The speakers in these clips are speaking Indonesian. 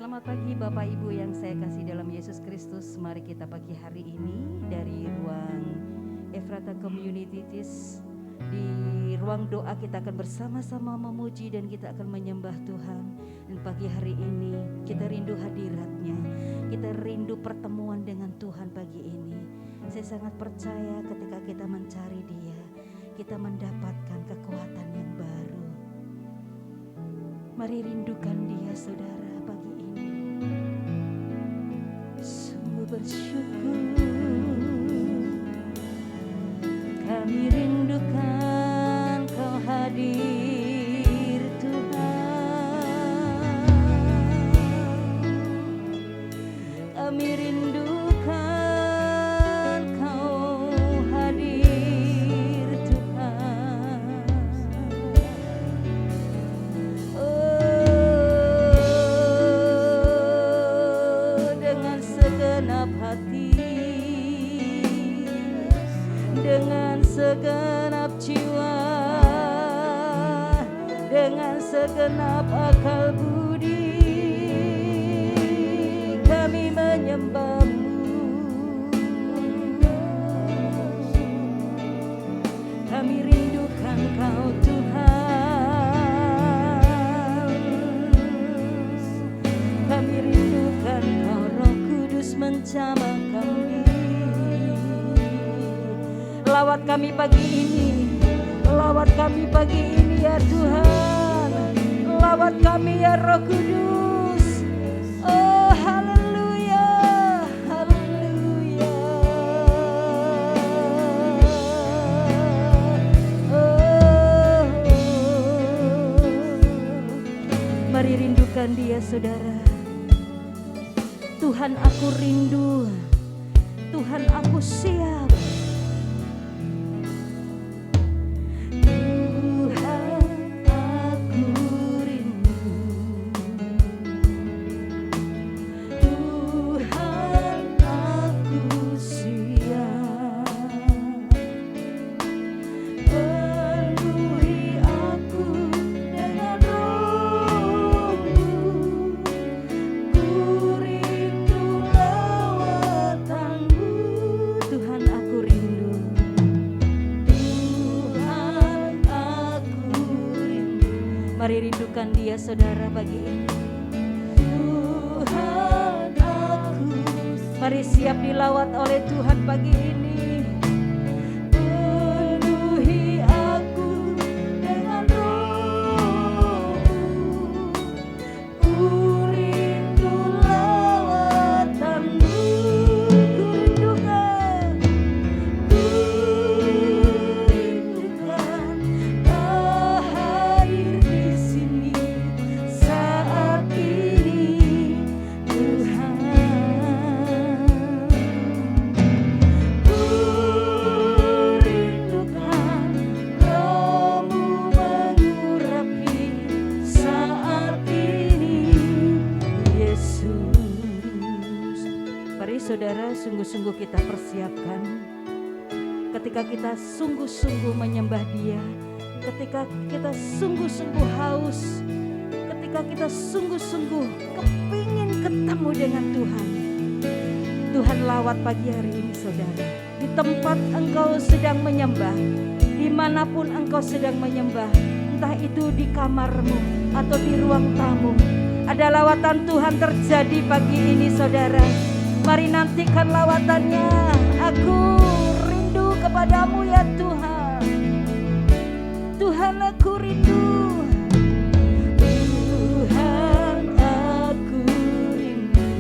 Selamat pagi Bapak Ibu yang saya kasih dalam Yesus Kristus. Mari kita pagi hari ini dari ruang Ephrata Community Church, di ruang doa kita akan bersama-sama memuji dan kita akan menyembah Tuhan. Dan pagi hari ini kita rindu hadirat-Nya, kita rindu pertemuan dengan Tuhan pagi ini. Saya sangat percaya ketika kita mencari Dia, kita mendapatkan kekuatan yang baru. Mari rindukan Dia saudara pagi ini. Sungguh bersyukur kami rindukan Kau hadir Tuhan. Kami rindukan Kau hadir Tuhan. Dengan segenap hati, dengan segenap jiwa, dengan segenap akal budi, kami menyembah-Mu. Kami rindukan Kau Tuhan. Kami rindukan Kau Roh Kudus menjamah kami. Lawat kami pagi ini, lawat kami pagi ini ya Tuhan. Lawat kami ya Roh Kudus. Oh haleluya, haleluya. Oh, mari rindukan Dia saudara. Tuhan aku rindu, Tuhan aku siap. Mari rindukan Dia saudara pagi ini. Tuhan aku, mari siap dilawat oleh Tuhan pagi ini. Penuhi aku dengan Roh-Mu, ku rindu lawatan-Mu. Ku rindukan Kau hadir di sini saat ini Tuhan. Ku rindukan Roh-Mu mengurapi saat ini Yesus. Mari saudara, sungguh-sungguh kita persiapkan. Ketika kita sungguh-sungguh menyembah Dia, ketika kita sungguh-sungguh haus, ketika kita sungguh-sungguh kepingin ketemu dengan Tuhan. Tuhan lawat pagi hari ini saudara. Di tempat engkau sedang menyembah, dimanapun engkau sedang menyembah, entah itu di kamarmu atau di ruang tamu, ada lawatan Tuhan terjadi pagi ini saudara. Mari nantikan lawatannya. Aku rindu kepadamu ya Tuhan. Tuhan aku rindu. Tuhan aku rindu.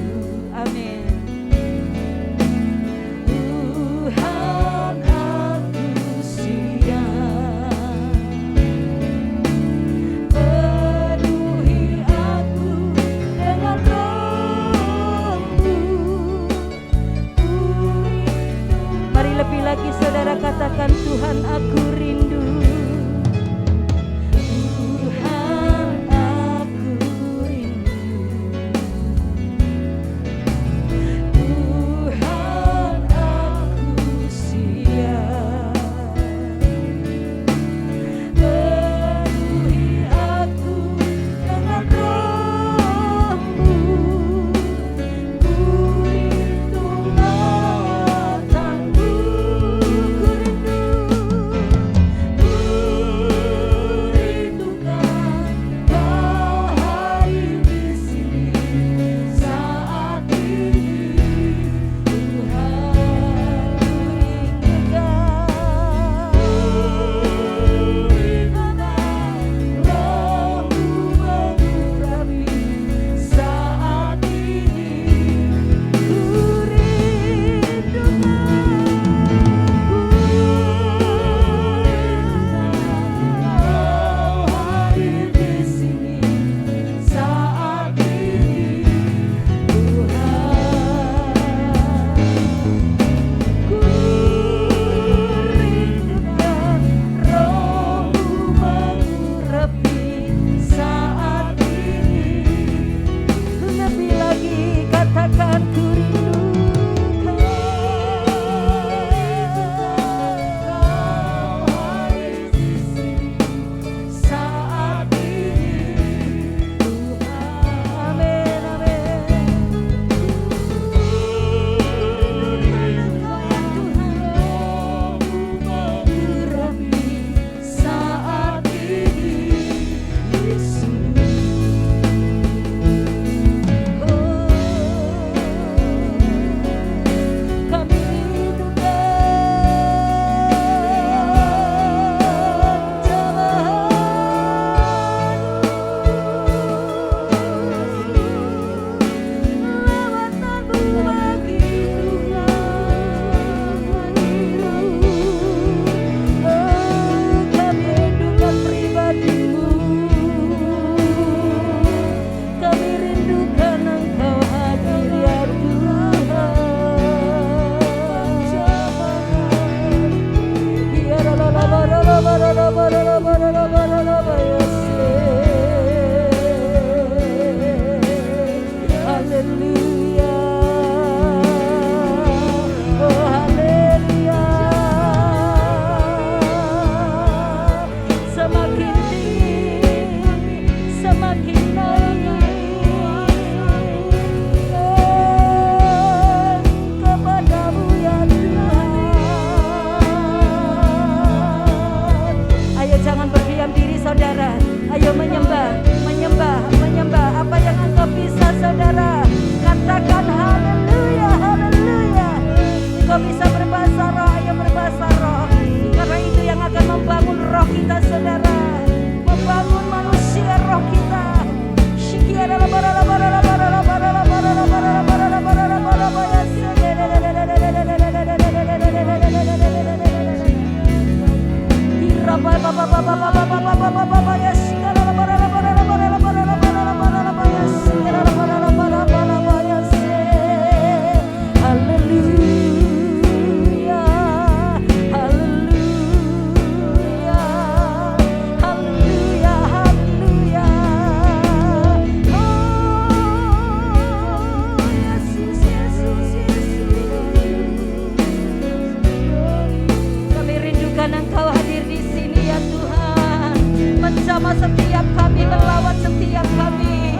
Amin. Tuhan aku siap. Penuhi aku dengan Roh-Mu. Mari lebih lagi saudara katakan, Tuhan aku rindu. Ayo menyembah, menyembah, menyembah. Apa yang engkau bisa, saudara, katakan haleluya, haleluya. Engkau bisa berbahasa roh, ayo berbahasa roh. Karena itu yang akan membangun roh kita, saudara. Membangun manusia roh kita. Menjamah setiap kami, melawat setiap kami.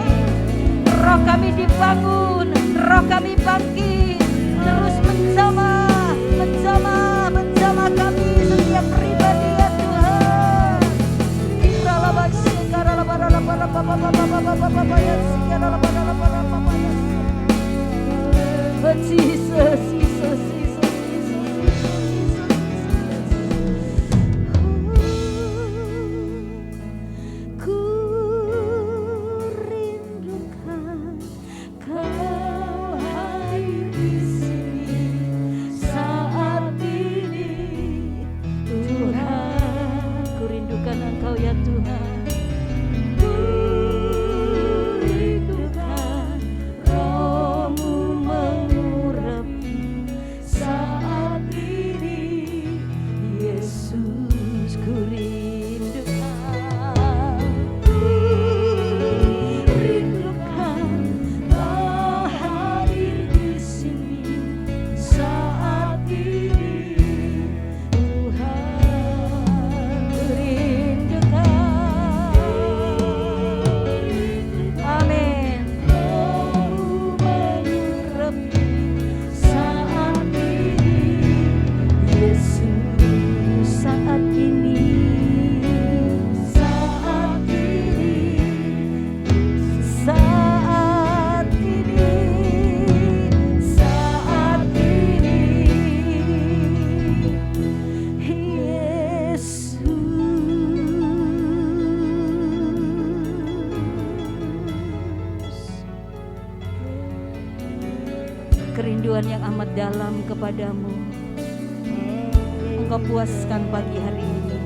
Roh kami dibangun, roh kami bangkit. Terus menjamah, menjamah, menjamah kami setiap pribadi ya Tuhan. Jesus, Jesus, Jesus. Engkau ya Tuhan, ku rindukan Roh-Mu mengurapi saat ini. Yesus, ku rindukan, Kau hadir di sini saat ini. Kerinduan yang amat dalam kepadamu Engkau puaskan pagi hari ini.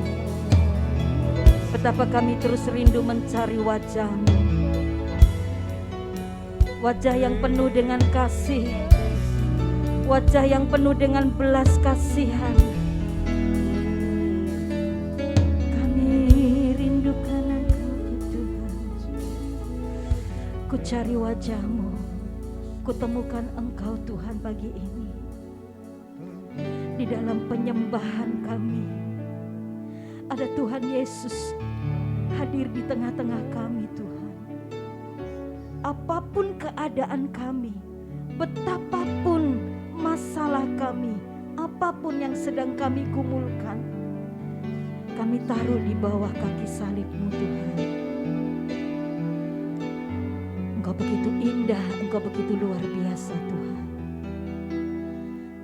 Betapa kami terus rindu mencari wajah-Mu, wajah yang penuh dengan kasih, wajah yang penuh dengan belas kasihan. Kami rindukan Engkau ya Tuhan. Ku cari wajah-Mu, kutemukan Engkau Tuhan pagi ini. Di dalam penyembahan kami ada Tuhan Yesus hadir di tengah-tengah kami Tuhan. Apapun keadaan kami, betapapun masalah kami, apapun yang sedang kami gumulkan, kami taruh di bawah kaki salib-Mu Tuhan. Engkau begitu indah, Engkau begitu luar biasa Tuhan.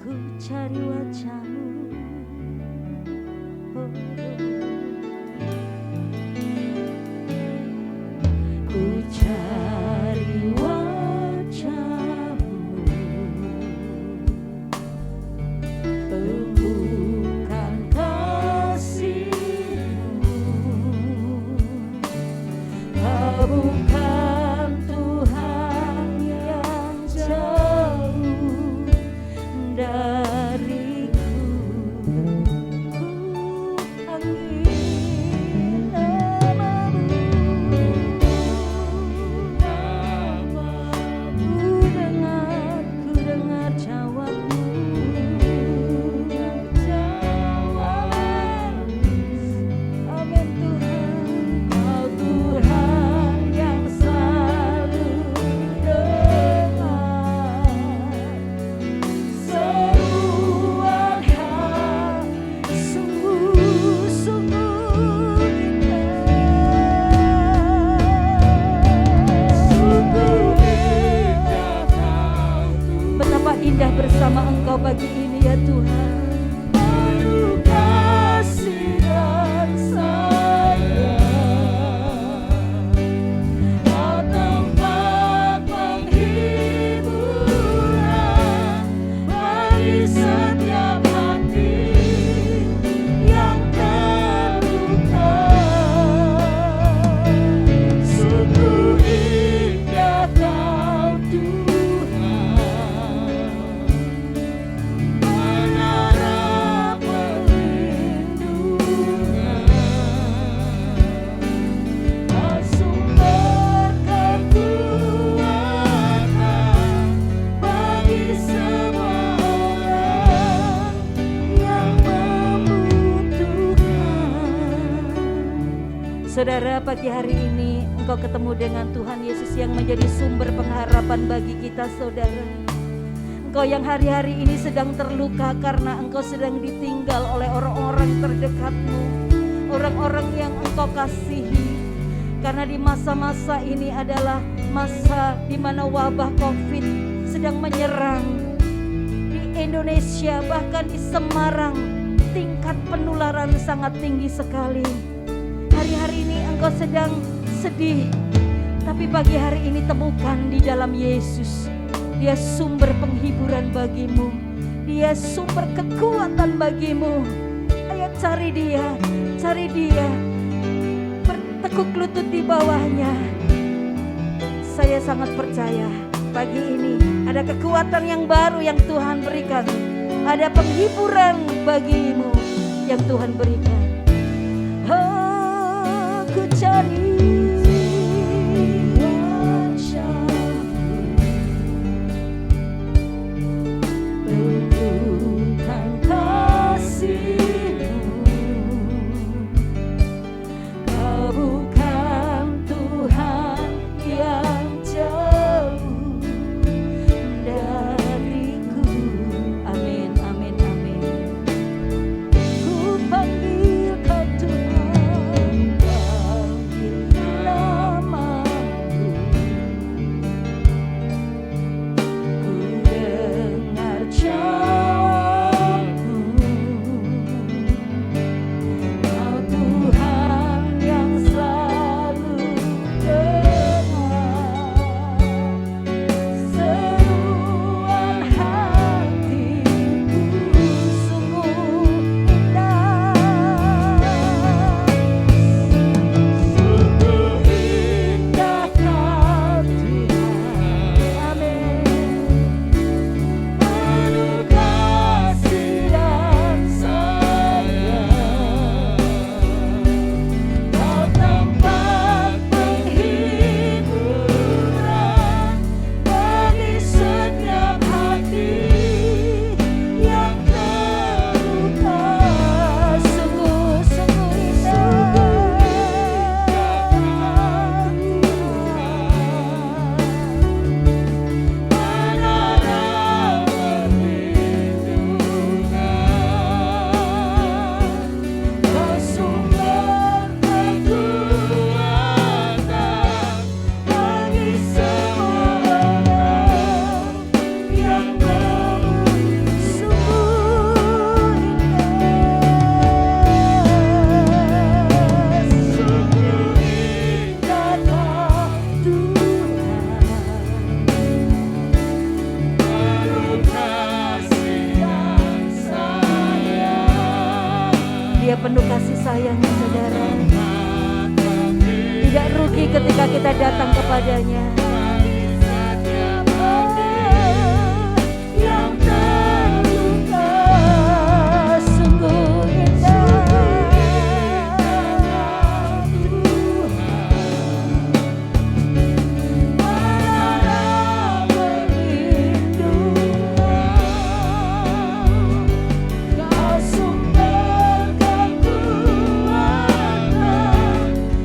Ku cari wajah-Mu, oh, ku cari wajah-Mu, temukan kasih-Mu, Kau bukan Tuhan yang jauh dariku. Ku panggil pagi ini ya Tuhan. Penuh kasih dan sayang, Kau tempat penghiburan bagi setiap hati yang terluka. Sungguh indah Kau Tuhan, menara perlindungan, Kau sumber kekuatan bagi semua orang yang membutuhkan. Saudara, pagi hari ini engkau ketemu dengan Tuhan Yesus yang menjadi sumber pengharapan bagi kita, saudara. Engkau yang hari-hari ini sedang terluka karena engkau sedang ditinggal oleh orang-orang terdekatmu, orang-orang yang engkau kasihi. Karena di masa-masa ini adalah masa di mana wabah COVID sedang menyerang di Indonesia, bahkan di Semarang tingkat penularan sangat tinggi sekali. Hari-hari ini engkau sedang sedih, tapi pagi hari ini temukan di dalam Yesus. Dia sumber penghiburan bagimu, Dia sumber kekuatan bagimu. Ayo cari Dia, cari Dia, bertekuk lutut di bawahnya. Saya sangat percaya pagi ini ada kekuatan yang baru yang Tuhan berikan, ada penghiburan bagimu yang Tuhan berikan. Aku cari penuh kasih sayangnya, saudara. Tidak rugi ketika kita datang kepadanya. Yang terluka sungguh indah Tuhan, menara perlindungan, Kau sumber kekuatan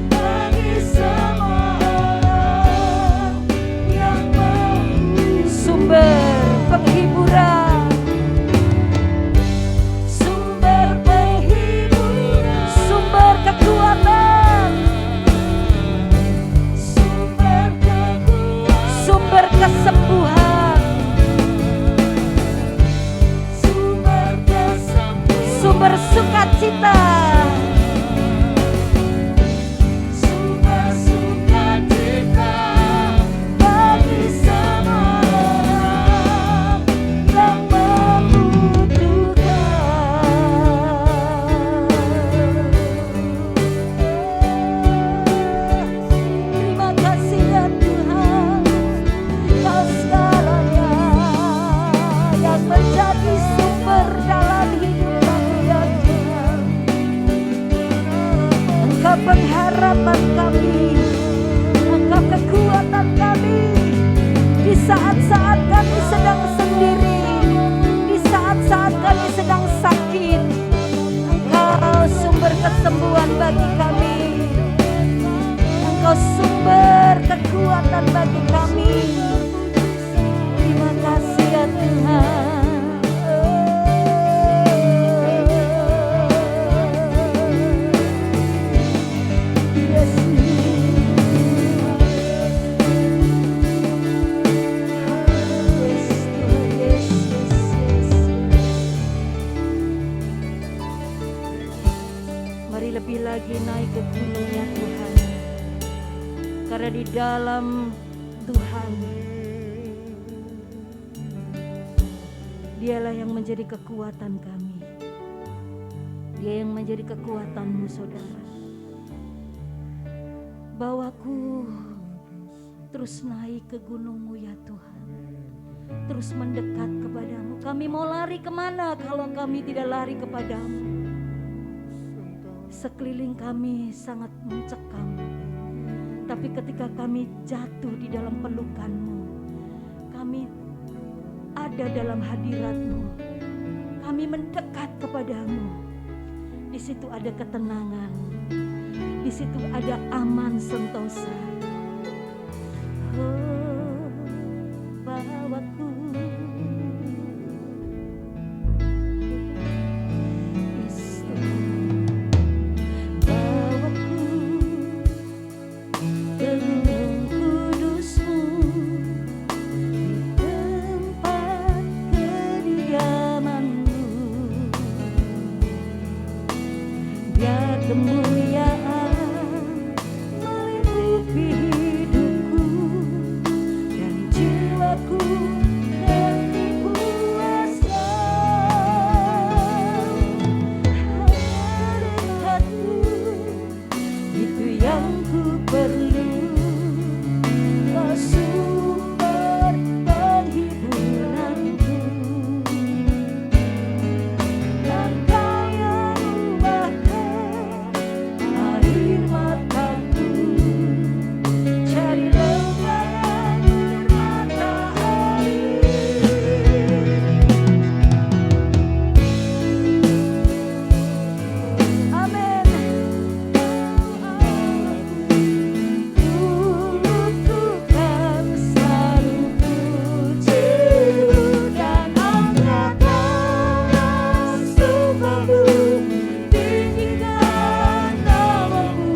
bagi semua orang saat-saat kami sedang sendiri, di saat-saat kami sedang sakit, Engkau sumber kesembuhan bagi kami. Engkau sumber kekuatan bagi kami. Terima kasih ya Tuhan. Yes, mari lebih lagi naik ke gunungnya Tuhan, karena di dalam Tuhan Dialah yang menjadi kekuatan kami. Dia yang menjadi kekuatanmu saudara. Bawaku terus naik ke gunungmu ya Tuhan, terus mendekat kepadamu. Kami mau lari kemana kalau kami tidak lari kepadamu? Sekeliling kami sangat mencekam, tapi ketika kami jatuh di dalam pelukanmu, kami ada dalam hadiratmu, kami mendekat kepadamu. Di situ ada ketenangan, di situ ada aman sentosa. Oh, bawaku, yes, bawaku ke gunung kudusmu, di tempat kediamanmu. Biar kemuliaan meliputi hidupku dan jiwaku dan kuasa. Hanya dekatmu itu yang ku perlu, kau sumber penghiburanku dan kaya bahkan air mataku. Cari lembaran bermata air. Amin. Ku kan selalu pujimu dan angkatkan sembahmu, tinggikan namamu,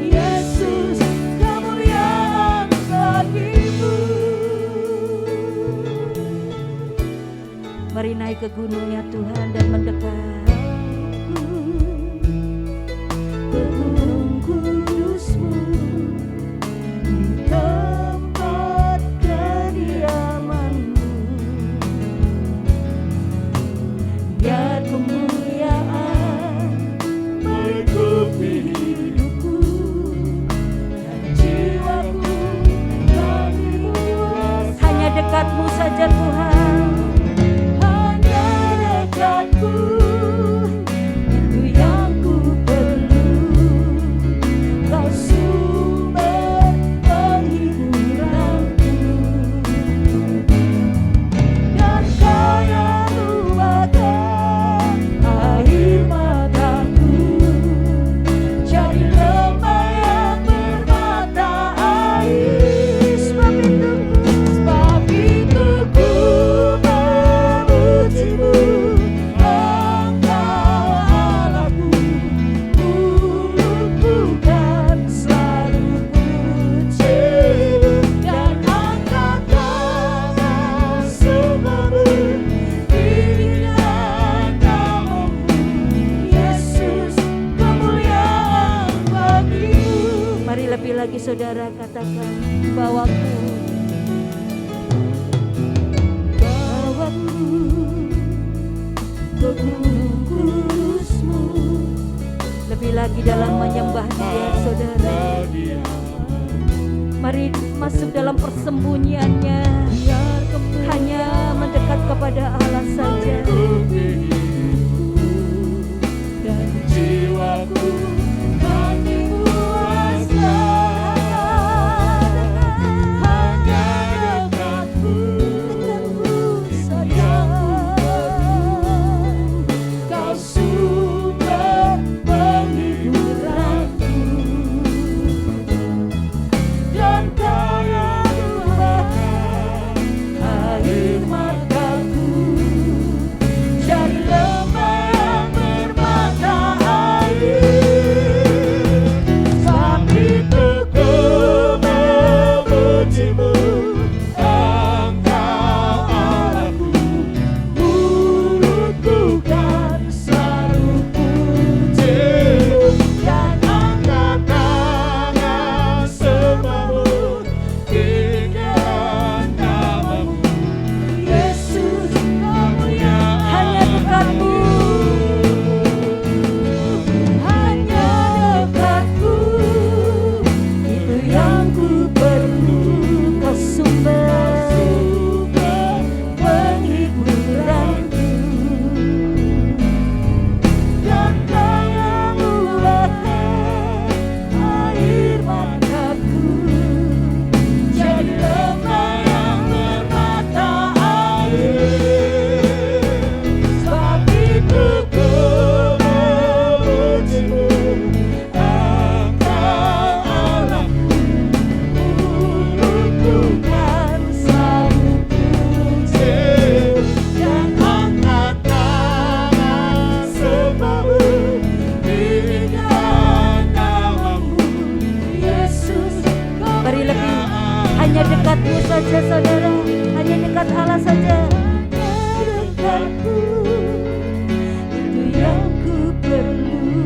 Yesus, kemuliaan bagimu. Mari naik ke gunungnya Tuhan dan mendekat ke gunung kudusmu, di tempat kediamanmu. Biar kemuliaan meliputi hidupku dan jiwaku dan kuasa. Hanya dekatmu saja Tuhan, hanya dekatmu itu yang ku perlu, kau sumber penghiburanku dan kaya luakan air mataku. Cari lembah yang bermata air. Sebab itu ku memujimu, Engkau Allahku. Mulutku kan selalu pujimu dan angkatkan sembahmu, tinggikan namamu, Yesus, kemuliaan bagimu. Mari lebih lagi saudara katakan, bawaku ke gunung kudusmu. Lebih lagi dalam menyembah Dia saudara. Mari masuk dalam persembunyiannya, hanya mendekat kepada Allah saja. Dan jiwaku kan dikuasai, hanya dekat Hanya dekatmu saja saudara, hanya dekat Allah saja. Dekatmu itu yang ku perlu,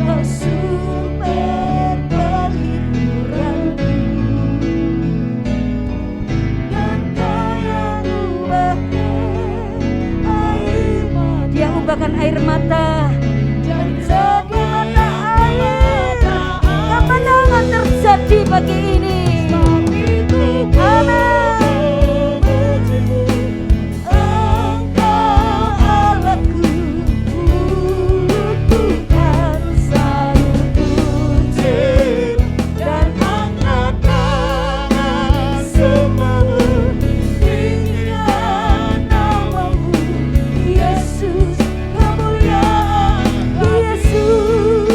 kau sumber perhiburanku, dan kau yang ubahkan air mata. Dia ubahkan air mata Jadi mata air, kemenangan terjadi pagi ini. Amin. Engkau Allahku, bukan selalu puji dan angkat tangan sembah tinggikan namamu, Yesus, kemuliaan Yesus,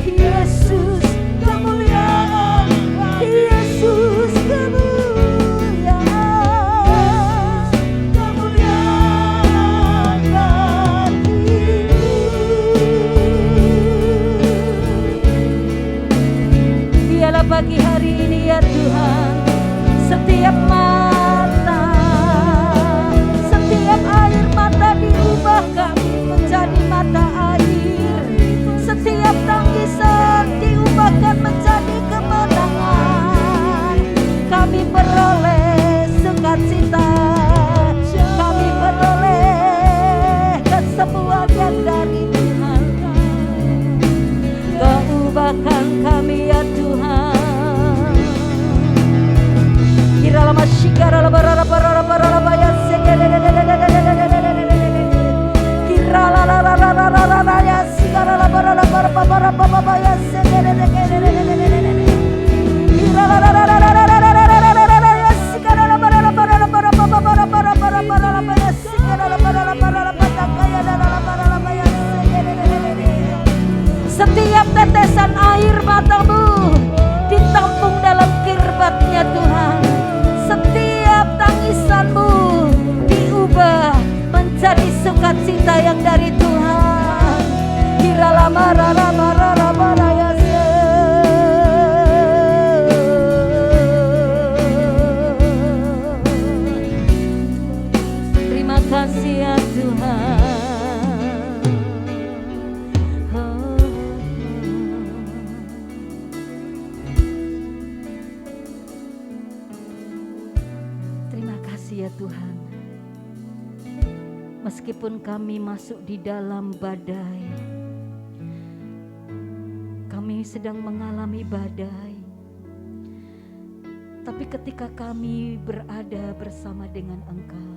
Yesus, kemuliaan Yesus, kemuliaan bagimu. Biarlah pagi hari ini ya Tuhan, setiap mata, setiap air mata diubahkan menjadi mata air, setiap tangisan diubahkan menjadi kemenangan. Kami beroleh sukacita, kami beroleh kesembuhan dari Tuhan. Kau ubahkan kami ya Tuhan. Kirala masyikara la barara barara barara baya segede. Kirala la la la la la la la ya sigara la barara barara barara barara baya segede. Kirala la la la la la la la la la ya sigara la barara barara barara barara barara barara baya sigara la barara barara baya kaya la la barara baya segede. Setiap tetesan air matamu ditampung dalam kirbatnya Tuhan. Setiap tangisanmu diubah menjadi sukacita yang dari Tuhan. Kirala marara marara maraya. Terima kasih ya Tuhan. Ya Tuhan, meskipun kami masuk di dalam badai, kami sedang mengalami badai, tapi ketika kami berada bersama dengan Engkau,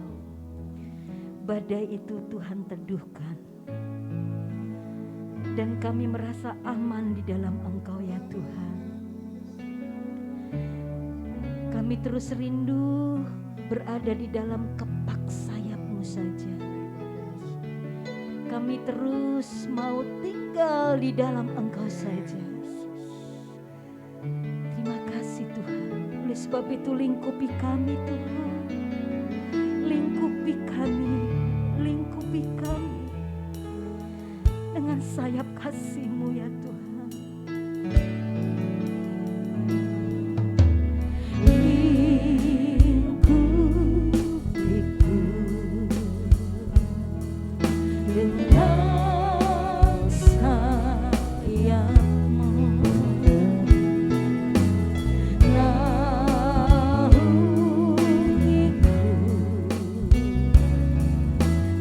badai itu Tuhan teduhkan, dan kami merasa aman di dalam Engkau ya Tuhan. Kami terus rindu berada di dalam kepak sayap-Mu saja. Kami terus mau tinggal di dalam Engkau saja. Terima kasih Tuhan. Oleh sebab itu lingkupi kami Tuhan. Lingkupi kami dengan sayap kasih-Mu ya Tuhan.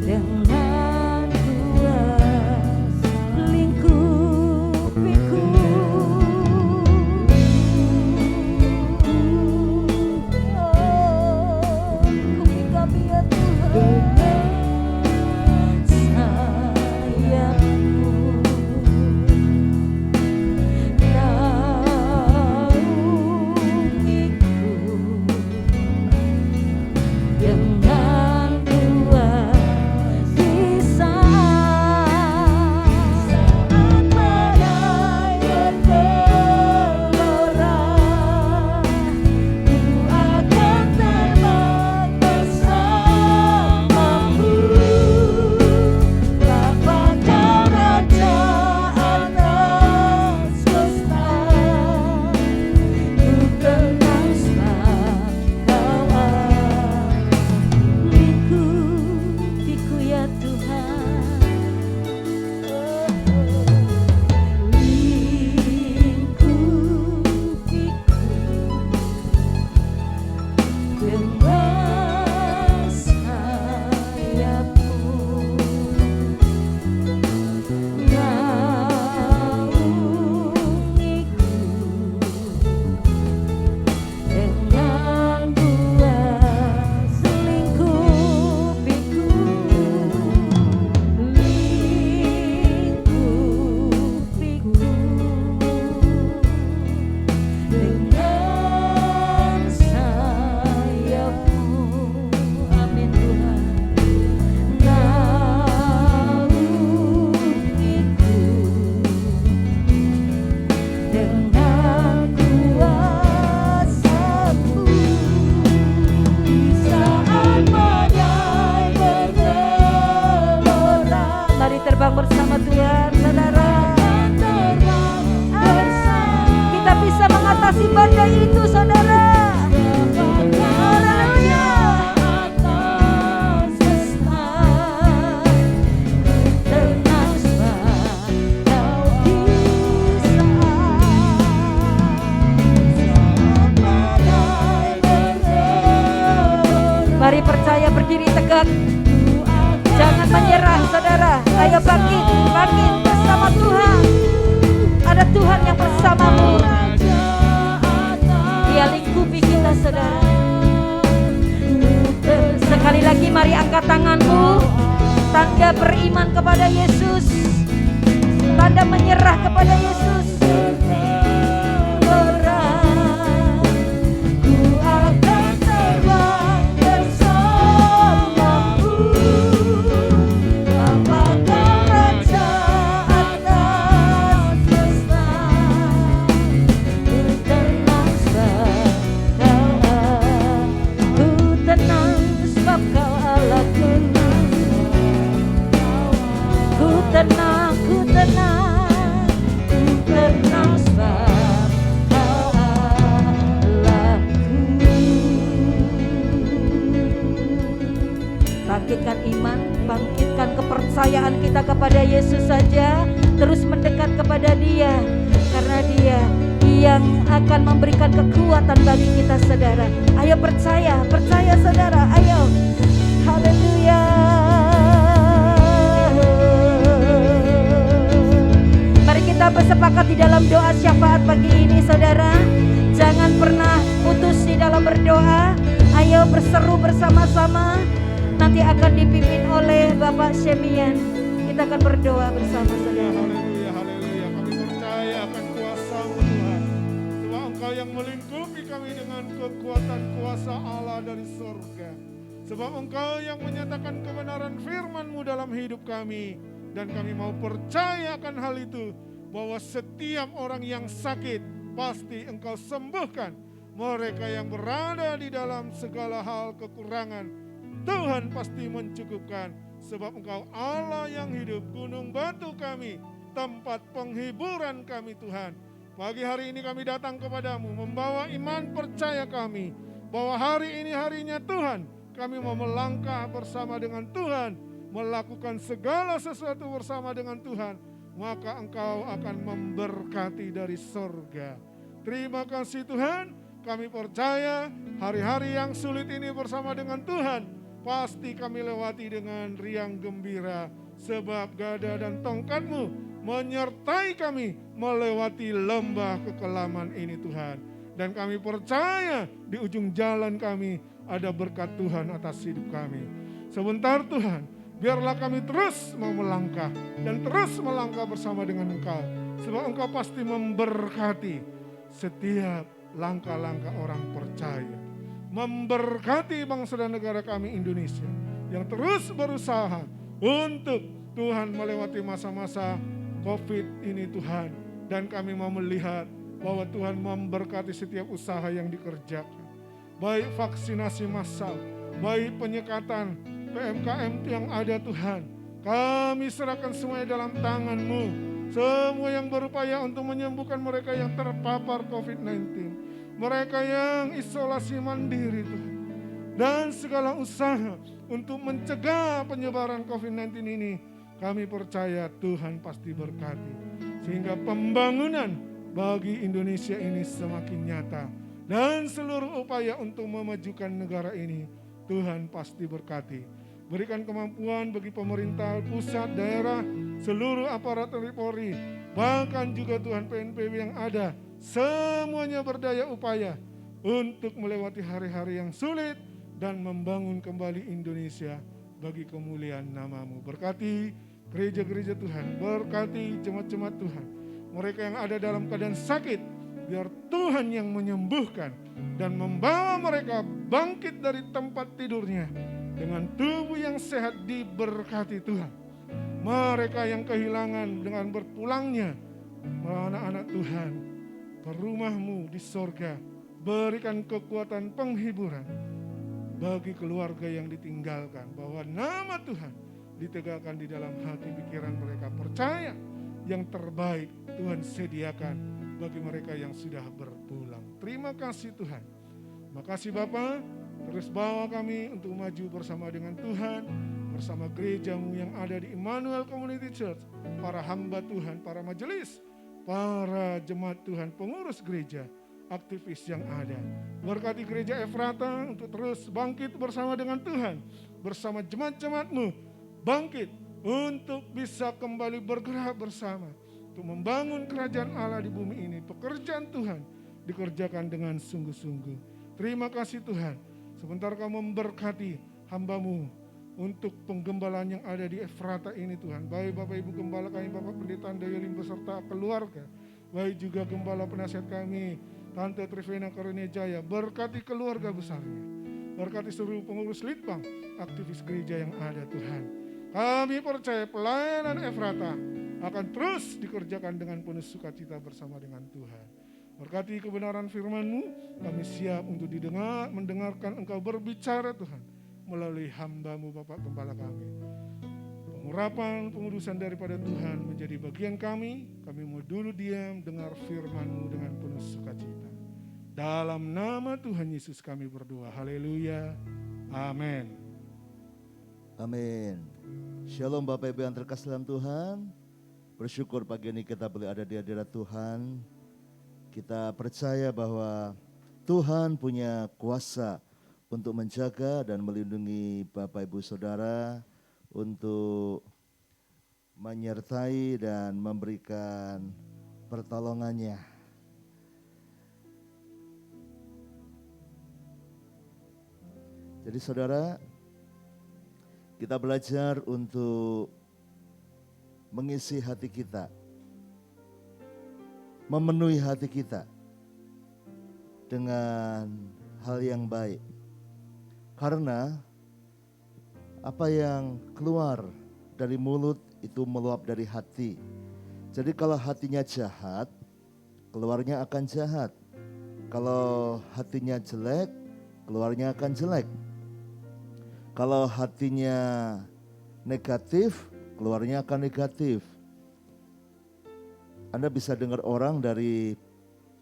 Dengan kuat lingkup melintasi badai itu, saudara. Haleluya. Tenang sebab Kau bisa. Mari percaya, berdiri tegak. Jangan menyerah, saudara. Ayo bangkit, bangkit bersama Tuhan. Ada Tuhan yang bersamamu. Dia lingkupi kita, saudara. Sekali lagi mari angkat tanganmu. Tanda beriman kepada Yesus. Tanda menyerah kepada Yesus. Tenang, ku tenang sebab Kau Allahku. Bangkitkan iman, bangkitkan kepercayaan kita kepada Yesus saja. Terus mendekat kepada Dia, karena Dia yang akan memberikan kekuatan bagi kita, saudara. Ayo percaya, percaya saudara, ayo. Haleluya. Kita bersepakat di dalam doa syafaat pagi ini, saudara. Jangan pernah putus di dalam berdoa. Ayo berseru bersama-sama. Nanti akan dipimpin oleh Bapak Shemian. Kita akan berdoa bersama, saudara. Haleluya, haleluya. Kami percaya akan kuasa-Mu, Tuhan. Sebab Engkau yang melingkupi kami dengan kekuatan kuasa Allah dari surga. Sebab Engkau yang menyatakan kebenaran firman-Mu dalam hidup kami. Dan kami mau percaya akan hal itu, bahwa setiap orang yang sakit pasti Engkau sembuhkan. Mereka yang berada di dalam segala hal kekurangan, Tuhan pasti mencukupkan. Sebab Engkau Allah yang hidup, gunung batu kami, tempat penghiburan kami, Tuhan. Pagi hari ini kami datang kepadamu, membawa iman percaya kami, bahwa hari ini harinya Tuhan. Kami mau melangkah bersama dengan Tuhan, melakukan segala sesuatu bersama dengan Tuhan. Maka Engkau akan memberkati dari surga. Terima kasih Tuhan, kami percaya hari-hari yang sulit ini bersama dengan Tuhan, pasti kami lewati dengan riang gembira, sebab gada dan tongkat-Mu menyertai kami melewati lembah kekelaman ini, Tuhan. Dan kami percaya di ujung jalan kami ada berkat Tuhan atas hidup kami. Sebentar Tuhan, biarlah kami terus mau melangkah dan terus melangkah bersama dengan Engkau. Sebab Engkau pasti memberkati setiap langkah-langkah orang percaya. Memberkati bangsa dan negara kami Indonesia yang terus berusaha untuk Tuhan melewati masa-masa COVID ini, Tuhan. Dan kami mau melihat bahwa Tuhan memberkati setiap usaha yang dikerjakan. Baik vaksinasi massal, baik penyekatan PMKM yang ada, Tuhan. Kami serahkan semuanya dalam tangan-Mu. Semua yang berupaya untuk menyembuhkan mereka yang terpapar COVID-19. Mereka yang isolasi mandiri, Tuhan. Dan segala usaha untuk mencegah penyebaran COVID-19 ini, kami percaya Tuhan pasti berkati. Sehingga pembangunan bagi Indonesia ini semakin nyata. Dan seluruh upaya untuk memajukan negara ini, Tuhan pasti berkati. Berikan kemampuan bagi pemerintah pusat, daerah, seluruh aparat Polri, bahkan juga Tuhan PNPB yang ada, semuanya berdaya upaya untuk melewati hari-hari yang sulit dan membangun kembali Indonesia bagi kemuliaan nama-Mu. Berkati gereja-gereja Tuhan, berkati jemaat-jemaat Tuhan, mereka yang ada dalam keadaan sakit, biar Tuhan yang menyembuhkan dan membawa mereka bangkit dari tempat tidurnya dengan tubuh yang sehat, diberkati Tuhan. Mereka yang kehilangan dengan berpulangnya anak-anak Tuhan ke rumah-Mu di sorga, berikan kekuatan penghiburan bagi keluarga yang ditinggalkan, bahwa nama Tuhan ditegakkan di dalam hati pikiran mereka. Percaya yang terbaik Tuhan sediakan bagi mereka yang sudah berpulang. Terima kasih Tuhan. Makasih Bapa, terus bawa kami untuk maju bersama dengan Tuhan, bersama gerejamu yang ada di Immanuel Community Church, para hamba Tuhan, para majelis, para jemaat Tuhan, pengurus gereja, aktivis yang ada. Berkati gereja Efrata untuk terus bangkit bersama dengan Tuhan, bersama jemaat-jemaatmu, bangkit untuk bisa kembali bergerak bersama, untuk membangun kerajaan Allah di bumi ini. Pekerjaan Tuhan dikerjakan dengan sungguh-sungguh. Terima kasih Tuhan, sebentar Kau memberkati hamba-Mu untuk penggembalaan yang ada di Efrata ini Tuhan. Baik Bapak Ibu Gembala kami, Bapak Pendeta Andayolim beserta keluarga, baik juga Gembala penasihat kami, Tante Trivena Karunia Jaya, berkati keluarga besarnya, berkati seluruh pengurus Litbang, aktivis gereja yang ada Tuhan. Kami percaya pelayanan Efrata akan terus dikerjakan dengan penuh sukacita bersama dengan Tuhan. Berkati kebenaran firman-Mu, kami siap untuk mendengarkan Engkau berbicara Tuhan, melalui hamba-Mu Bapak Gembala kami. Pengurapan, pengudusan daripada Tuhan menjadi bagian kami mau dulu diam, dengar firman-Mu dengan penuh sukacita. Dalam nama Tuhan Yesus kami berdoa, haleluya, amin. Amin. Shalom Bapak Ibu yang terkasih dalam Tuhan. Bersyukur pagi ini kita boleh ada di hadirat Tuhan. Kita percaya bahwa Tuhan punya kuasa untuk menjaga dan melindungi Bapak Ibu Saudara, untuk menyertai dan memberikan pertolongannya. Jadi saudara, kita belajar untuk mengisi hati kita, memenuhi hati kita dengan hal yang baik. Karena apa yang keluar dari mulut itu meluap dari hati. Jadi kalau hatinya jahat, keluarnya akan jahat. Kalau hatinya jelek, keluarnya akan jelek. Kalau hatinya negatif, keluarnya akan negatif. Anda bisa dengar orang dari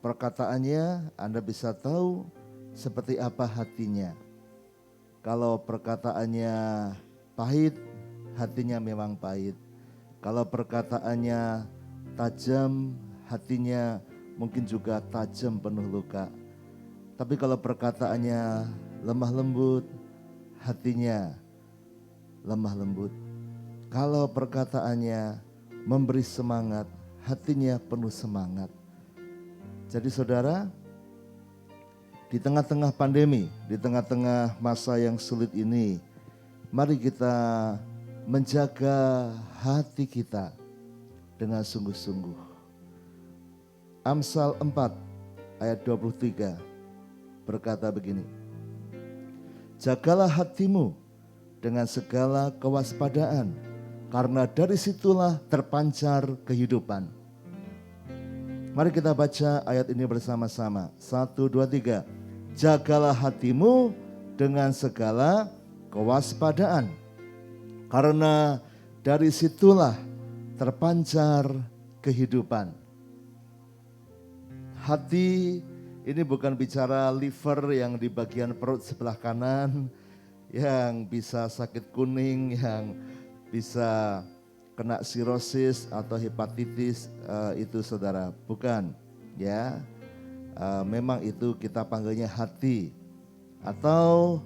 perkataannya, Anda bisa tahu seperti apa hatinya. Kalau perkataannya pahit, hatinya memang pahit. Kalau perkataannya tajam, hatinya mungkin juga tajam, penuh luka. Tapi kalau perkataannya lemah lembut, hatinya lemah lembut. Kalau perkataannya memberi semangat, hatinya penuh semangat. Jadi saudara, di tengah-tengah pandemi, di tengah-tengah masa yang sulit ini, mari kita menjaga hati kita dengan sungguh-sungguh. Amsal 4 ayat 23 berkata begini, jagalah hatimu dengan segala kewaspadaan, karena dari situlah terpancar kehidupan. Mari kita baca ayat ini bersama-sama. 1, 2, 3. Jagalah hatimu dengan segala kewaspadaan, karena dari situlah terpancar kehidupan. Hati ini bukan bicara liver yang di bagian perut sebelah kanan, yang bisa sakit kuning, yang bisa kena sirosis atau hepatitis, itu saudara, bukan ya. Memang itu kita panggilnya hati, atau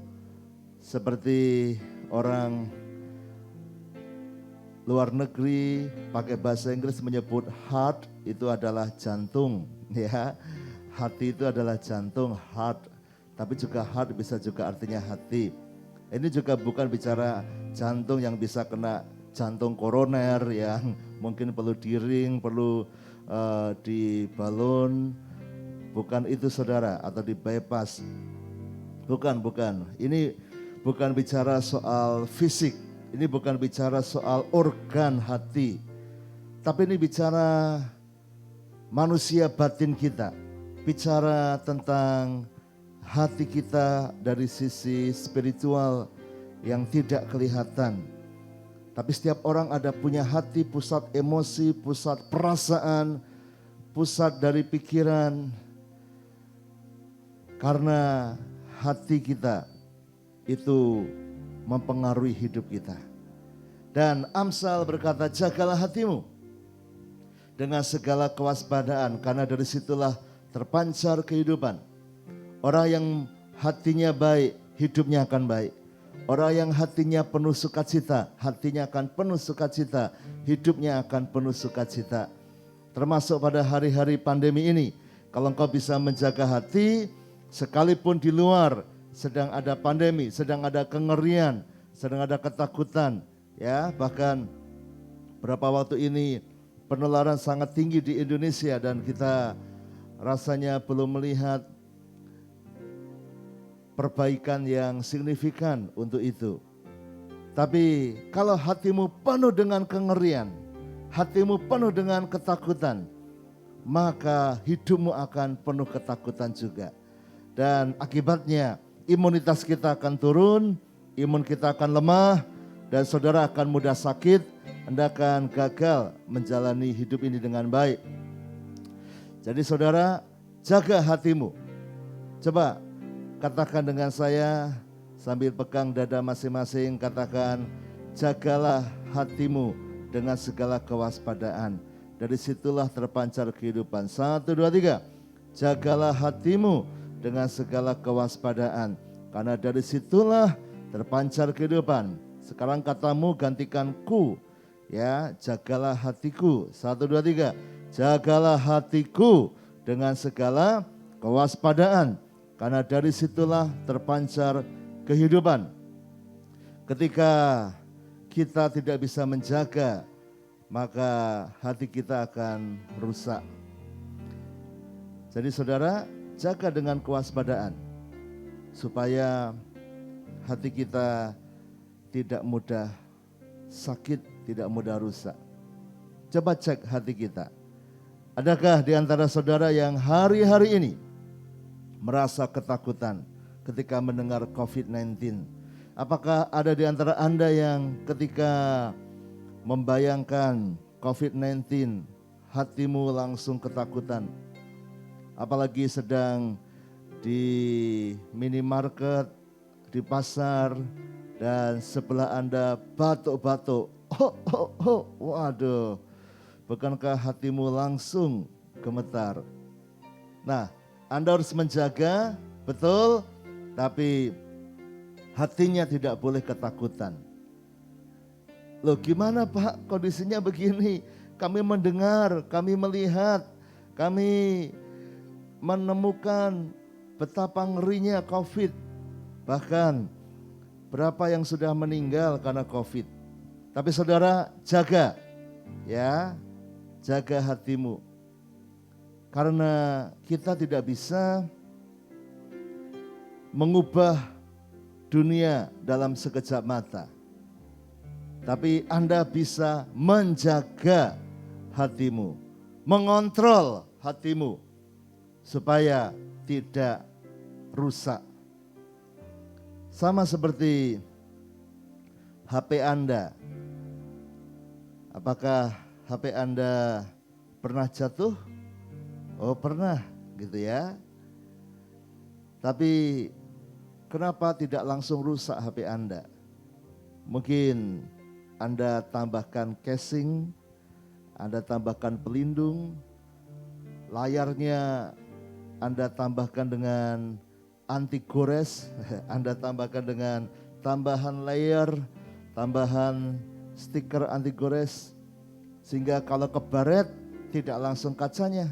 seperti orang luar negeri pakai bahasa Inggris menyebut heart, itu adalah jantung ya. Hati itu adalah jantung, heart, tapi juga heart bisa juga artinya hati. Ini juga bukan bicara jantung yang bisa kena jantung koroner yang mungkin perlu diring, perlu dibalon. Bukan itu saudara, atau di bypass. Bukan. Ini bukan bicara soal fisik. Ini bukan bicara soal organ hati. Tapi ini bicara manusia batin kita. Bicara tentang hati kita dari sisi spiritual yang tidak kelihatan. Tapi setiap orang ada punya hati, pusat emosi, pusat perasaan, pusat dari pikiran. Karena hati kita itu mempengaruhi hidup kita. Dan Amsal berkata, jagalah hatimu dengan segala kewaspadaan, karena dari situlah terpancar kehidupan. Orang yang hatinya baik, hidupnya akan baik. Orang yang hatinya penuh sukacita, hatinya akan penuh sukacita, hidupnya akan penuh sukacita. Termasuk pada hari-hari pandemi ini, kalau engkau bisa menjaga hati, sekalipun di luar sedang ada pandemi, sedang ada kengerian, sedang ada ketakutan, ya, bahkan beberapa waktu ini penularan sangat tinggi di Indonesia dan kita rasanya belum melihat perbaikan yang signifikan untuk itu. Tapi kalau hatimu penuh dengan kengerian, hatimu penuh dengan ketakutan, maka hidupmu akan penuh ketakutan juga. Dan akibatnya imunitas kita akan turun, imun kita akan lemah, dan saudara akan mudah sakit, Anda akan gagal menjalani hidup ini dengan baik. Jadi saudara, jaga hatimu. Coba katakan dengan saya sambil pegang dada masing-masing, katakan, jagalah hatimu dengan segala kewaspadaan. Dari situlah terpancar kehidupan. 1, 2, 3. Jagalah hatimu dengan segala kewaspadaan, karena dari situlah terpancar kehidupan. Sekarang katamu gantikan ku, ya, jagalah hatiku. 1, 2, 3. Jagalah hatiku dengan segala kewaspadaan, karena dari situlah terpancar kehidupan. Ketika kita tidak bisa menjaga, maka hati kita akan rusak. Jadi saudara, jaga dengan kewaspadaan supaya hati kita tidak mudah sakit, tidak mudah rusak. Coba cek hati kita. Adakah di antara saudara yang hari-hari ini merasa ketakutan ketika mendengar COVID-19? Apakah ada di antara Anda yang ketika membayangkan COVID-19 hatimu langsung ketakutan? Apalagi sedang di minimarket, di pasar, dan sebelah Anda batuk-batuk. Waduh, bukankah hatimu langsung gemetar? Nah, Anda harus menjaga, betul, tapi hatinya tidak boleh ketakutan. Loh, gimana Pak, kondisinya begini? Kami mendengar, kami melihat, kami menemukan betapa ngerinya COVID. Bahkan berapa yang sudah meninggal karena COVID. Tapi saudara, jaga, ya, jaga hatimu. Karena kita tidak bisa mengubah dunia dalam sekejap mata. Tapi Anda bisa menjaga hatimu, mengontrol hatimu supaya tidak rusak. Sama seperti HP Anda. Apakah HP Anda pernah jatuh? Oh, pernah, gitu ya. Tapi kenapa tidak langsung rusak HP Anda? Mungkin Anda tambahkan casing, Anda tambahkan pelindung, layarnya Anda tambahkan dengan anti gores, Anda tambahkan dengan tambahan layer, tambahan stiker anti gores, sehingga kalau kebaret tidak langsung kacanya.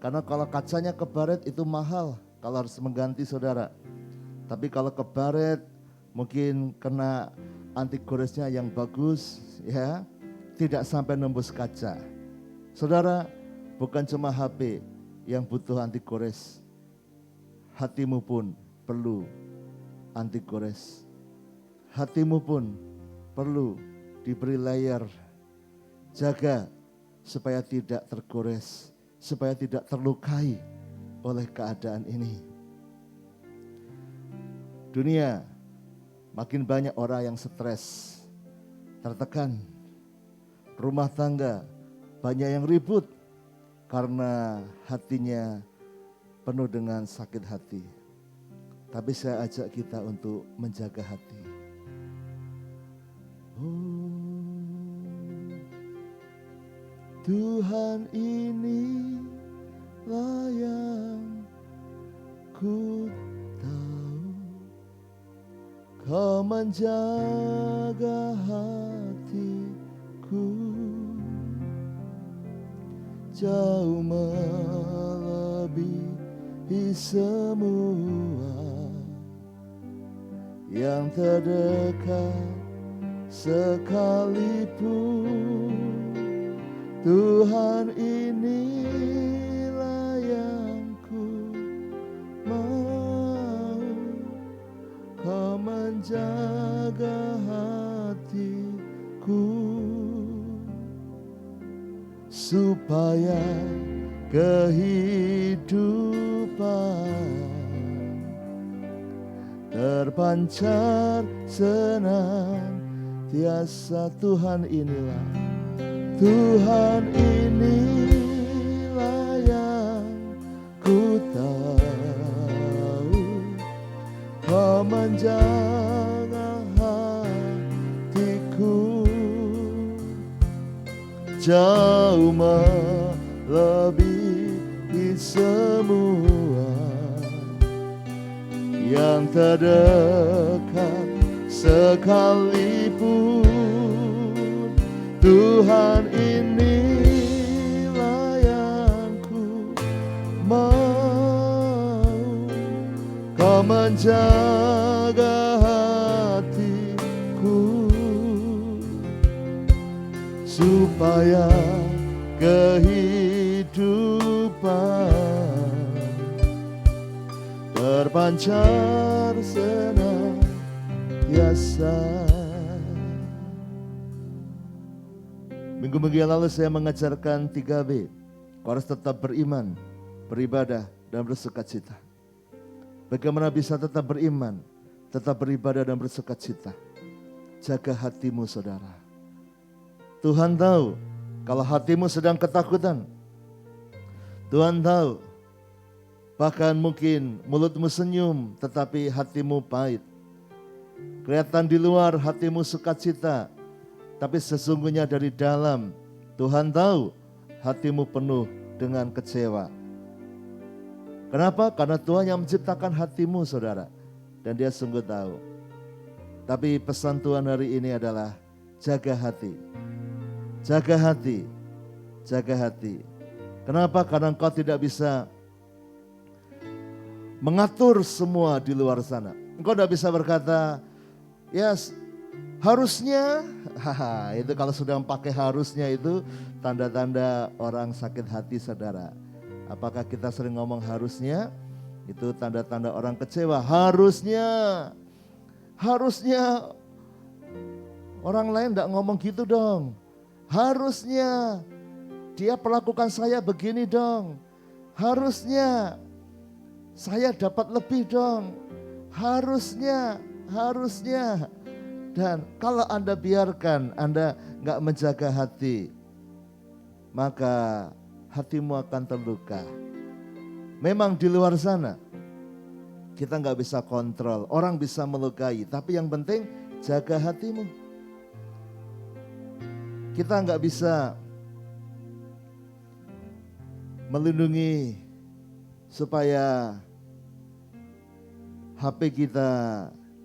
Karena kalau kacanya kebaret itu mahal kalau harus mengganti saudara. Tapi kalau kebaret mungkin kena anti goresnya yang bagus, ya, tidak sampai nembus kaca. Saudara, bukan cuma HP yang butuh anti gores, hatimu pun perlu anti gores. Hatimu pun perlu diberi layer. Jaga supaya tidak tergores, supaya tidak terlukai oleh keadaan ini. Dunia makin banyak orang yang stres, tertekan. Rumah tangga banyak yang ribut karena hatinya penuh dengan sakit hati. Tapi saya ajak kita untuk menjaga hati. Tuhan inilah yang ku tahu, Kau menjaga hatiku jauh melebihi semua yang terdekat sekalipun. Tuhan inilah yang ku mau, Kau menjaga hatiku supaya kehidupan terpancar senantiasa. Tuhan inilah yang ku tahu, Kau menjaga hatiku jauh melebihi semua yang terdekat sekalipun. Tuhan inilah yang ku mau, Kau menjaga hatiku supaya kehidupan terpancar senantiasa. Minggu-minggu yang lalu saya mengajarkan 3B. Kau harus tetap beriman, beribadah, dan bersukacita. Bagaimana bisa tetap beriman, tetap beribadah, dan bersukacita? Jaga hatimu, saudara. Tuhan tahu kalau hatimu sedang ketakutan. Tuhan tahu bahkan mungkin mulutmu senyum tetapi hatimu pahit. Kelihatan di luar hatimu sukacita, tapi sesungguhnya dari dalam Tuhan tahu hatimu penuh dengan kecewa. Kenapa? Karena Tuhan yang menciptakan hatimu, saudara. Dan Dia sungguh tahu. Tapi pesan Tuhan hari ini adalah jaga hati. Jaga hati. Jaga hati. Kenapa? Karena engkau tidak bisa mengatur semua di luar sana. Engkau tidak bisa berkata, yes, harusnya, itu kalau sudah pakai harusnya itu tanda-tanda orang sakit hati, saudara. Apakah kita sering ngomong harusnya? Itu tanda-tanda orang kecewa. Harusnya orang lain tidak ngomong gitu dong. Harusnya dia perlakukan saya begini dong. Harusnya saya dapat lebih dong. Harusnya. Dan kalau Anda biarkan, Anda nggak menjaga hati, maka hatimu akan terluka. Memang di luar sana kita nggak bisa kontrol, orang bisa melukai, tapi yang penting jaga hatimu. Kita nggak bisa melindungi supaya HP kita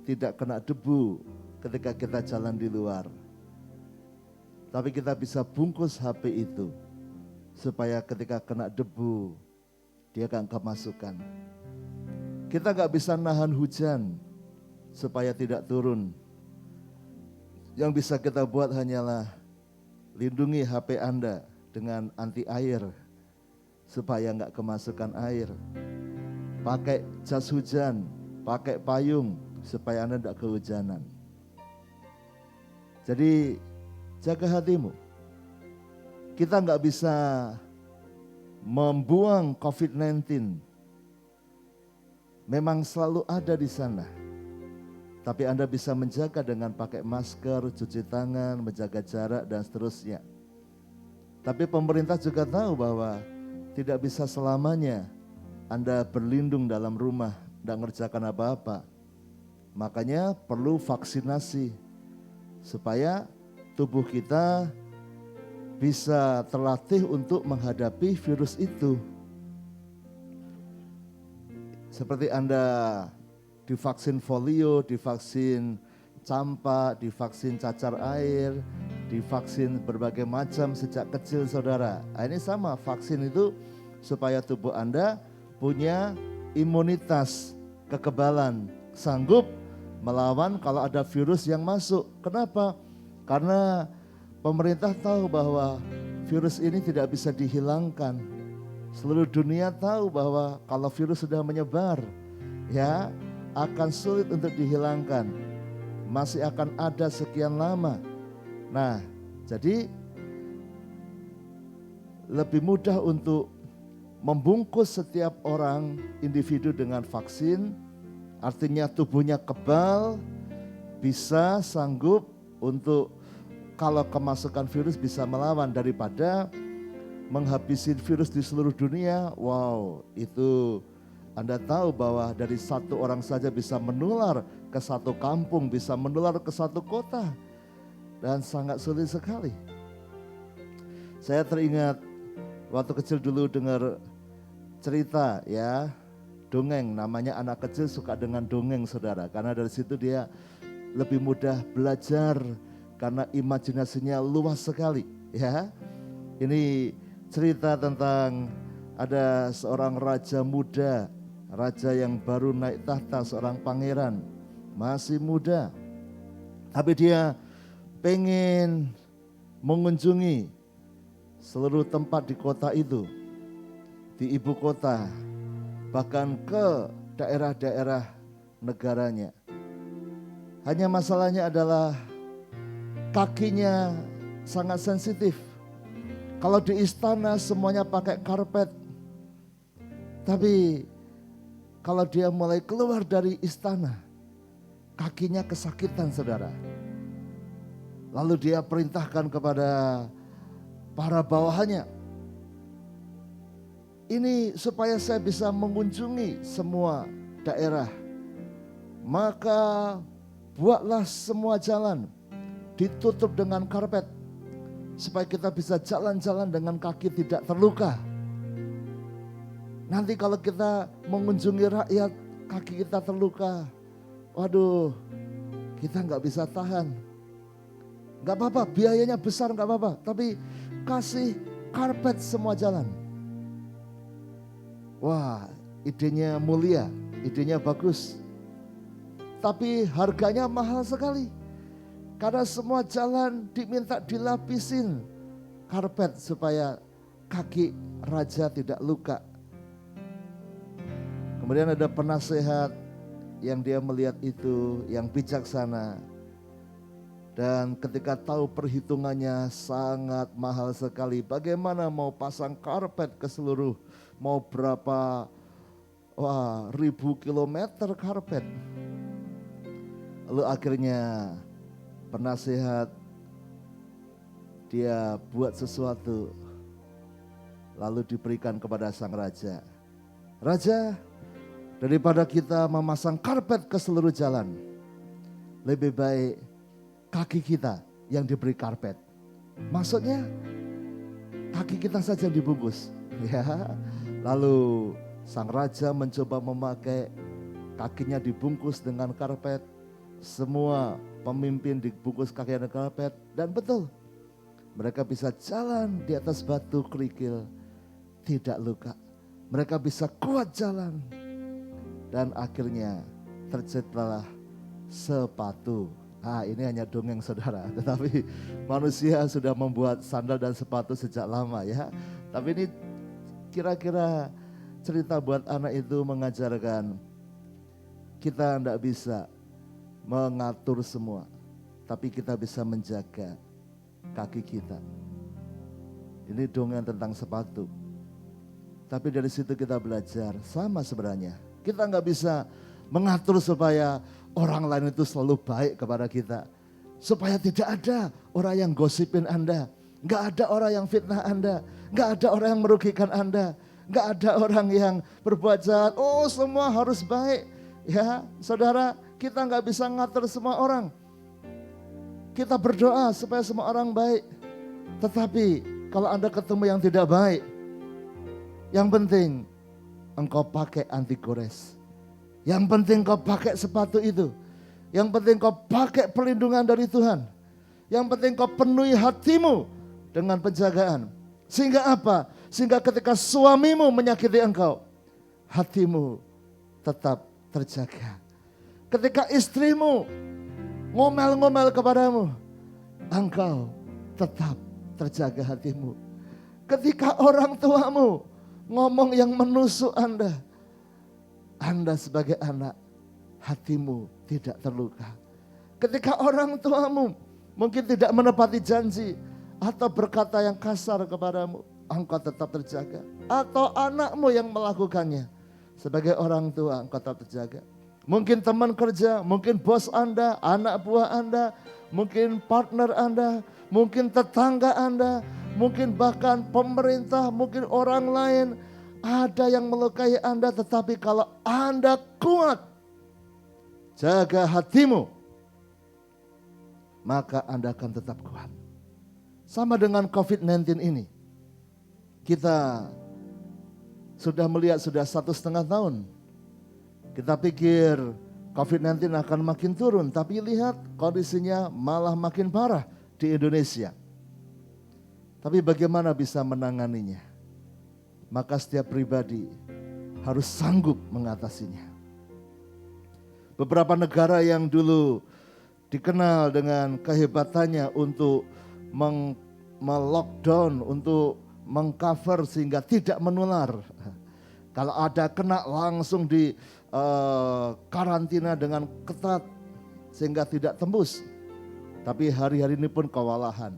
tidak kena debu ketika kita jalan di luar. Tapi kita bisa bungkus HP itu supaya ketika kena debu dia gak kemasukan. Kita gak bisa nahan hujan supaya tidak turun. Yang bisa kita buat hanyalah lindungi HP Anda dengan anti air supaya gak kemasukan air. Pakai jas hujan, pakai payung supaya Anda tidak kehujanan. Jadi jaga hatimu. Kita nggak bisa membuang COVID-19. Memang selalu ada di sana. Tapi Anda bisa menjaga dengan pakai masker, cuci tangan, menjaga jarak dan seterusnya. Tapi pemerintah juga tahu bahwa tidak bisa selamanya Anda berlindung dalam rumah tidak ngerjakan apa-apa. Makanya perlu vaksinasi supaya tubuh kita bisa terlatih untuk menghadapi virus itu. Seperti Anda divaksin polio, divaksin campak, divaksin cacar air, divaksin berbagai macam sejak kecil saudara. Nah, ini sama, vaksin itu supaya tubuh Anda punya imunitas, kekebalan, sanggup melawan kalau ada virus yang masuk. Kenapa? Karena pemerintah tahu bahwa virus ini tidak bisa dihilangkan. Seluruh dunia tahu bahwa kalau virus sudah menyebar, ya akan sulit untuk dihilangkan. Masih akan ada sekian lama. Nah, jadi lebih mudah untuk membungkus setiap orang individu dengan vaksin, artinya tubuhnya kebal, bisa sanggup untuk kalau kemasukan virus bisa melawan daripada menghabisi virus di seluruh dunia. Wow, itu Anda tahu bahwa dari satu orang saja bisa menular ke satu kampung, bisa menular ke satu kota. Dan sangat sulit sekali. Saya teringat waktu kecil dulu dengar cerita ya, dongeng, namanya anak kecil suka dengan dongeng saudara. Karena dari situ dia lebih mudah belajar karena imajinasinya luas sekali ya. Ini cerita tentang ada seorang raja muda, raja yang baru naik tahta, seorang pangeran, masih muda. Tapi dia pengen mengunjungi seluruh tempat di kota itu, di ibu kota, bahkan ke daerah-daerah negaranya. Hanya masalahnya adalah kakinya sangat sensitif. Kalau di istana semuanya pakai karpet. Tapi kalau dia mulai keluar dari istana, kakinya kesakitan saudara. Lalu dia perintahkan kepada para bawahannya, ini supaya saya bisa mengunjungi semua daerah, maka buatlah semua jalan ditutup dengan karpet supaya kita bisa jalan-jalan dengan kaki tidak terluka. Nanti kalau kita mengunjungi rakyat kaki kita terluka, waduh, kita nggak bisa tahan. Nggak apa-apa, biayanya besar nggak apa-apa, tapi kasih karpet semua jalan. Wah, idenya mulia, idenya bagus. Tapi harganya mahal sekali. Karena semua jalan diminta dilapisin karpet supaya kaki raja tidak luka. Kemudian ada penasehat yang dia melihat itu, yang bijaksana. Dan ketika tahu perhitungannya sangat mahal sekali. Bagaimana mau pasang karpet ke seluruh, mau berapa ribu kilometer karpet. Lalu akhirnya penasehat dia buat sesuatu. Lalu diberikan kepada sang raja. Raja, daripada kita memasang karpet ke seluruh jalan, lebih baik kaki kita yang diberi karpet. Maksudnya kaki kita saja dibungkus. Ya. Lalu sang raja mencoba memakai kakinya dibungkus dengan karpet. Semua pemimpin dibungkus kakinya dengan karpet. Dan betul, mereka bisa jalan di atas batu kerikil, tidak luka. Mereka bisa kuat jalan. Dan akhirnya terciptalah sepatu. Ini hanya dongeng saudara, tetapi manusia sudah membuat sandal dan sepatu sejak lama ya. Tapi ini kira-kira cerita buat anak itu mengajarkan kita tidak bisa mengatur semua, tapi kita bisa menjaga kaki kita. Ini dongeng tentang sepatu. Tapi dari situ kita belajar sama sebenarnya. Kita nggak bisa mengatur supaya orang lain itu selalu baik kepada kita. Supaya tidak ada orang yang gosipin Anda. Nggak ada orang yang fitnah Anda. Nggak ada orang yang merugikan Anda. Nggak ada orang yang berbuat jahat, oh semua harus baik. Ya saudara, kita nggak bisa ngatur semua orang. Kita berdoa supaya semua orang baik. Tetapi kalau Anda ketemu yang tidak baik, yang penting engkau pakai anti gores. Yang penting kau pakai sepatu itu. Yang penting kau pakai perlindungan dari Tuhan. Yang penting kau penuhi hatimu dengan penjagaan. Sehingga apa? Sehingga ketika suamimu menyakiti engkau, hatimu tetap terjaga. Ketika istrimu ngomel-ngomel kepadamu, engkau tetap terjaga hatimu. Ketika orang tuamu ngomong yang menusuk Anda sebagai anak, hatimu tidak terluka. Ketika orang tuamu mungkin tidak menepati janji atau berkata yang kasar kepadamu, engkau tetap terjaga. Atau anakmu yang melakukannya, sebagai orang tua engkau tetap terjaga. Mungkin teman kerja, mungkin bos Anda, anak buah Anda, mungkin partner Anda, mungkin tetangga Anda, mungkin bahkan pemerintah, mungkin orang lain. Ada yang melukai Anda, tetapi kalau Anda kuat, jaga hatimu, maka Anda akan tetap kuat. Sama dengan COVID-19 ini. Kita sudah melihat sudah 1,5 tahun. Kita pikir COVID-19 akan makin turun, tapi lihat kondisinya malah makin parah di Indonesia. Tapi bagaimana bisa menanganinya? Maka setiap pribadi harus sanggup mengatasinya. Beberapa negara yang dulu dikenal dengan kehebatannya untuk melockdown, untuk mengcover sehingga tidak menular. Kalau ada kena langsung di karantina dengan ketat sehingga tidak tembus. Tapi hari-hari ini pun kewalahan.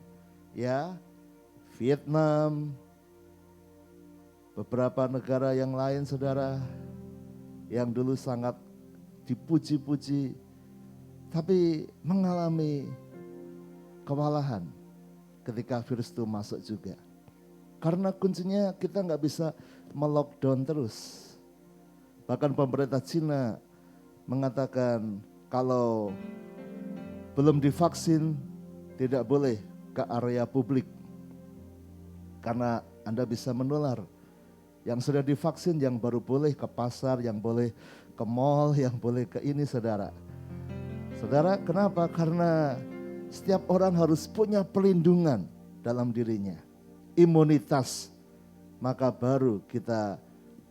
Ya, Vietnam, beberapa negara yang lain saudara, yang dulu sangat dipuji-puji, tapi mengalami kewalahan ketika virus itu masuk juga. Karena kuncinya kita nggak bisa melockdown terus. Bahkan pemerintah Cina mengatakan kalau belum divaksin tidak boleh ke area publik. Karena Anda bisa menular. Yang sudah divaksin yang baru boleh ke pasar, yang boleh ke mall, yang boleh ke ini saudara. Saudara, kenapa? Karena setiap orang harus punya pelindungan dalam dirinya. Imunitas, maka baru kita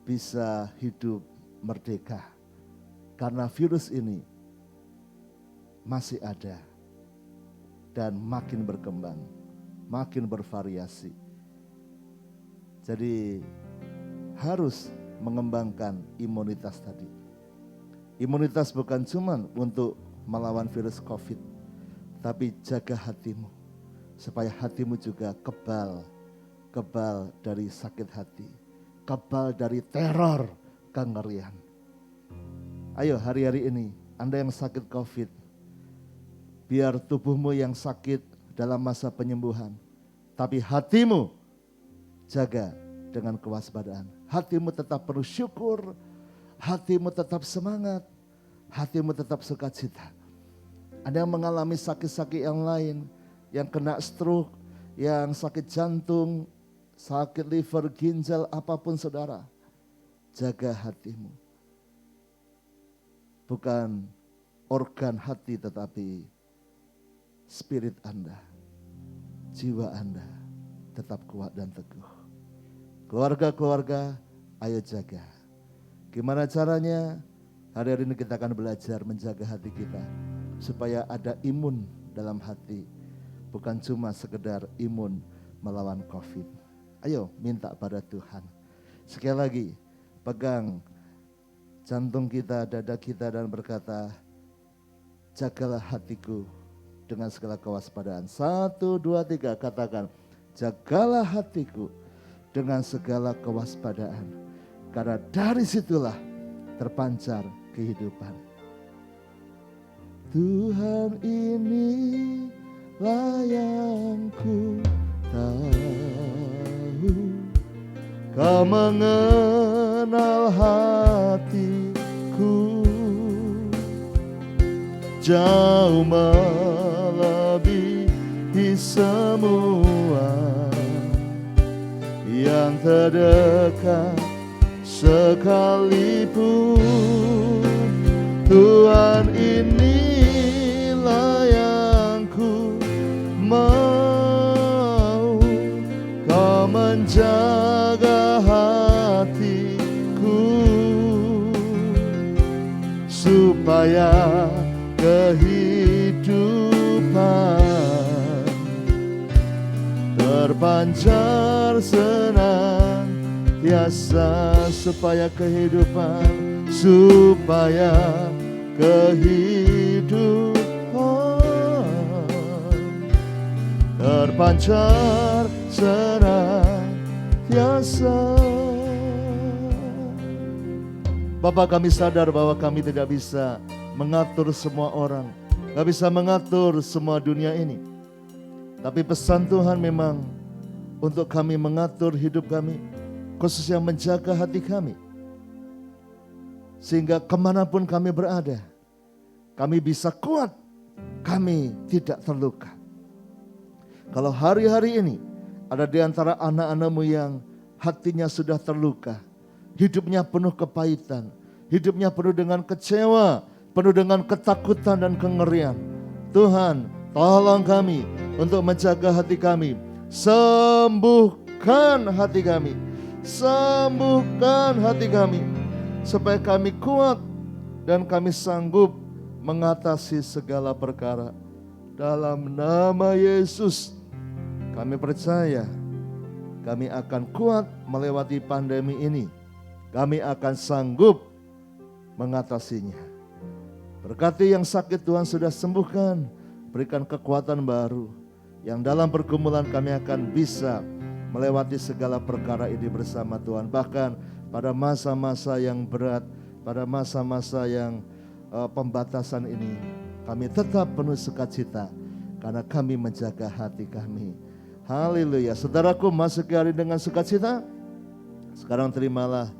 bisa hidup merdeka. Karena virus ini masih ada dan makin berkembang, makin bervariasi. Jadi harus mengembangkan imunitas tadi. Imunitas bukan cuma untuk melawan virus COVID, tapi jaga hatimu supaya hatimu juga kebal dari sakit hati, kebal dari teror, kengerian. Ayo hari-hari ini Anda yang sakit COVID, biar tubuhmu yang sakit dalam masa penyembuhan, tapi hatimu jaga dengan kewaspadaan. Hatimu tetap penuh syukur, hatimu tetap semangat, hatimu tetap sukacita. Anda yang mengalami sakit-sakit yang lain, yang kena stroke, yang sakit jantung, sakit liver, ginjal, apapun saudara, jaga hatimu. Bukan organ hati tetapi spirit Anda, jiwa Anda tetap kuat dan teguh. Keluarga-keluarga, ayo jaga. Gimana caranya? Hari-hari ini kita akan belajar menjaga hati kita supaya ada imun dalam hati, bukan cuma sekedar imun melawan COVID. Ayo minta pada Tuhan. Sekali lagi, pegang jantung kita, dada kita dan berkata, jagalah hatiku dengan segala kewaspadaan. 1, 2, 3 katakan, jagalah hatiku dengan segala kewaspadaan. Karena dari situlah terpancar kehidupan. Tuhan inilah yang ku tahu, Kau mengenal hatiku, jauh melebihi semua yang terdekat sekalipun. Tuhan, inilah yang ku mau, Kau menjaga hatiku supaya kehidupan terpancar senantiasa, supaya kehidupan, supaya kehidupan terpancar senantiasa. Bapa, kami sadar bahwa kami tidak bisa mengatur semua orang, gak bisa mengatur semua dunia ini. Tapi pesan Tuhan memang untuk kami mengatur hidup kami, khususnya menjaga hati kami. Sehingga kemanapun kami berada, kami bisa kuat, kami tidak terluka. Kalau hari-hari ini ada di antara anak-anakmu yang hatinya sudah terluka, hidupnya penuh kepahitan, hidupnya penuh dengan kecewa, penuh dengan ketakutan dan kengerian, Tuhan, tolong kami untuk menjaga hati kami. Sembuhkan hati kami, sembuhkan hati kami, supaya kami kuat dan kami sanggup mengatasi segala perkara. Dalam nama Yesus, kami percaya kami akan kuat melewati pandemi ini. Kami akan sanggup mengatasinya. Berkati yang sakit Tuhan sudah sembuhkan, berikan kekuatan baru, yang dalam pergumulan kami akan bisa melewati segala perkara ini bersama Tuhan. Bahkan pada masa-masa yang berat, pada masa-masa yang pembatasan ini, kami tetap penuh sukacita karena kami menjaga hati kami. Haleluya. Saudaraku, masuk hari dengan sukacita. Sekarang terimalah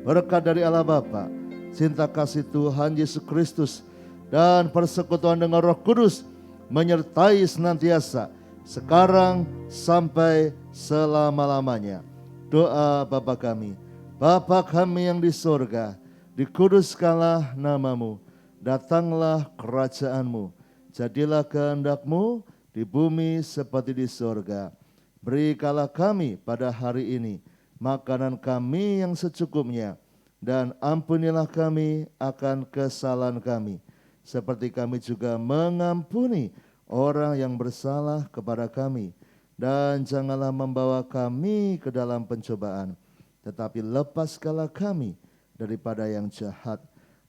berkat dari Allah Bapa, cinta kasih Tuhan Yesus Kristus, dan persekutuan dengan Roh Kudus menyertai senantiasa sekarang sampai selama-lamanya. Doa Bapa kami. Bapa kami yang di sorga, dikuduskanlah namamu, datanglah kerajaanmu, jadilah kehendak-Mu di bumi seperti di sorga. Berikanlah kami pada hari ini makanan kami yang secukupnya, dan ampunilah kami akan kesalahan kami, seperti kami juga mengampuni orang yang bersalah kepada kami. Dan janganlah membawa kami ke dalam pencobaan, tetapi lepaskanlah kami daripada yang jahat.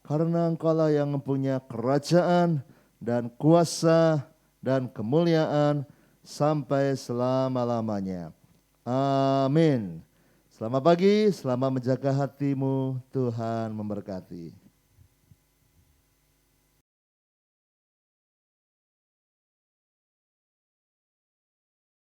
Karena Engkau-lah yang mempunyai kerajaan dan kuasa dan kemuliaan sampai selama-lamanya. Amin. Selamat pagi, selamat menjaga hatimu. Tuhan memberkati.